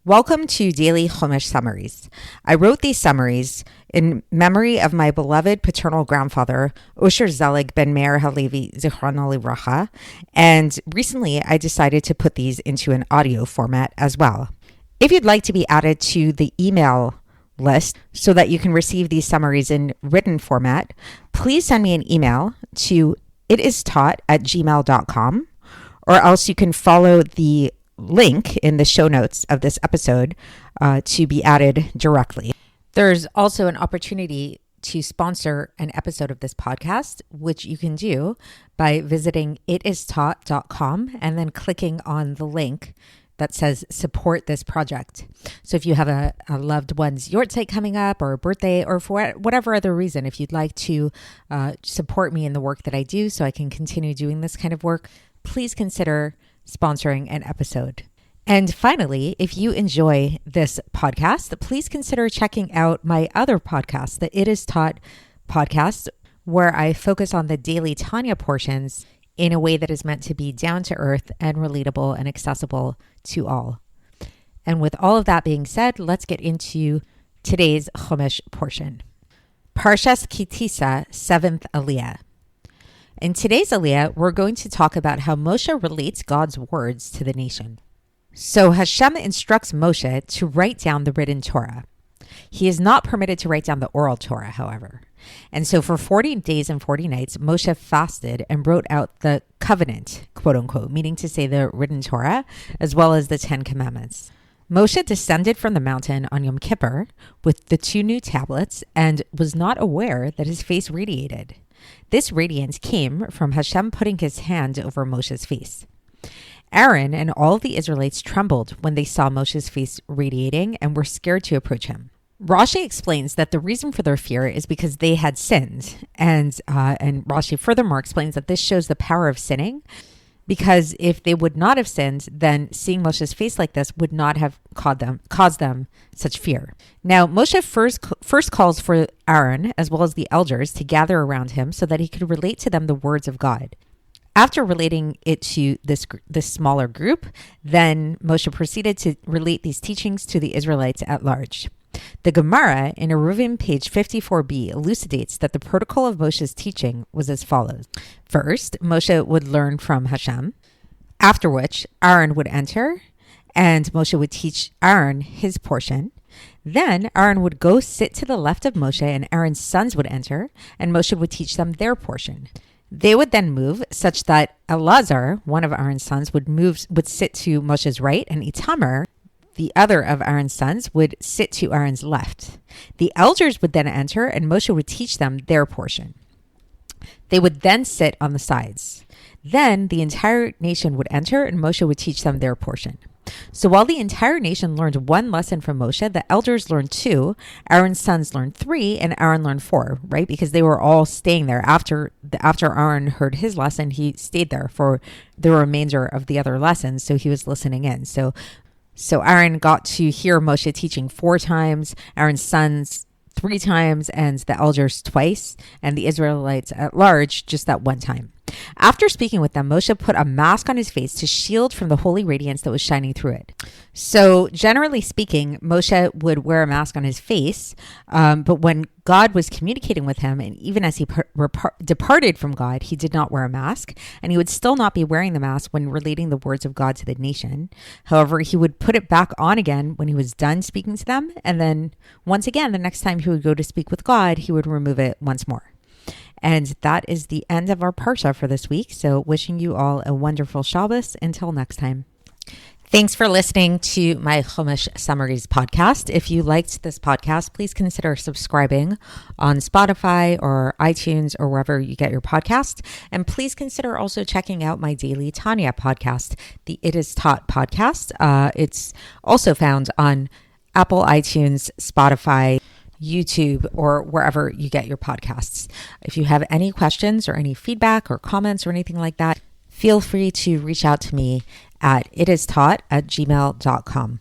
Welcome to Daily Chumash Summaries. I wrote these summaries in memory of my beloved paternal grandfather, Ousher Zelig ben Myer HaLevi Z, and recently I decided to put these into an audio format as well. If you'd like to be added to the email list so that you can receive these summaries in written format, please send me an email to itistaught@gmail.com, or else you can follow the link in the show notes of this episode to be added directly. There's also an opportunity to sponsor an episode of this podcast, which you can do by visiting itistaught.com and then clicking on the link that says support this project. So if you have a loved one's yahrzeit coming up, or a birthday, or for whatever other reason, if you'd like to support me in the work that I do so I can continue doing this kind of work, please consider sponsoring an episode. And finally, if you enjoy this podcast, please consider checking out my other podcast, the It Is Taught podcast, where I focus on the daily Tanya portions in a way that is meant to be down to earth and relatable and accessible to all. And with all of that being said, let's get into today's Chumash portion. Parshas Tisa, 7th Aliya. In today's Aliya, we're going to talk about how Moshe relates God's words to the nation. So Hashem instructs Moshe to write down the written Torah. He is not permitted to write down the oral Torah, however. And so for 40 days and 40 nights, Moshe fasted and wrote out the covenant, quote unquote, meaning to say the written Torah, as well as the 10 commandments. Moshe descended from the mountain on Yom Kippur with the 2 new tablets and was not aware that his face radiated. This radiance came from Hashem putting his hand over Moshe's face. Aaron and all of the Israelites trembled when they saw Moshe's face radiating and were scared to approach him. Rashi explains that the reason for their fear is because they had sinned. And Rashi furthermore explains that this shows the power of sinning, because if they would not have sinned, then seeing Moshe's face like this would not have caused them such fear. Now, Moshe first calls for Aaron, as well as the elders, to gather around him so that he could relate to them the words of God. After relating it to this smaller group, then Moshe proceeded to relate these teachings to the Israelites at large. The Gemara in Eruvin page 54b elucidates that the protocol of Moshe's teaching was as follows. First, Moshe would learn from Hashem, after which Aaron would enter, and Moshe would teach Aaron his portion. Then Aaron would go sit to the left of Moshe, and Aaron's sons would enter, and Moshe would teach them their portion. They would then move such that Elazar, one of Aaron's sons, would sit to Moshe's right, and Itamar, the other of Aaron's sons, would sit to Aaron's left. The elders would then enter, and Moshe would teach them their portion. They would then sit on the sides. Then the entire nation would enter, and Moshe would teach them their portion. So while the entire nation learned 1 lesson from Moshe, the elders learned 2, Aaron's sons learned 3, and Aaron learned 4, right? Because they were all staying there. After Aaron heard his lesson, he stayed there for the remainder of the other lessons, so he was listening in. So Aaron got to hear Moshe teaching 4 times, Aaron's sons 3 times, and the elders twice, and the Israelites at large just that 1 time. After speaking with them, Moshe put a mask on his face to shield from the holy radiance that was shining through it. So generally speaking, Moshe would wear a mask on his face, but when God was communicating with him, and even as he departed from God, he did not wear a mask, and he would still not be wearing the mask when relating the words of God to the nation. However, he would put it back on again when he was done speaking to them, and then once again, the next time he would go to speak with God, he would remove it once more. And that is the end of our parsha for this week. So wishing you all a wonderful Shabbos. Until next time. Thanks for listening to my Chumash Summaries podcast. If you liked this podcast, please consider subscribing on Spotify or iTunes or wherever you get your podcast. And please consider also checking out my daily Tanya podcast, the It Is Taught podcast. It's also found on Apple, iTunes, Spotify, YouTube, or wherever you get your podcasts. If you have any questions or any feedback or comments or anything like that, feel free to reach out to me at itistaught@gmail.com.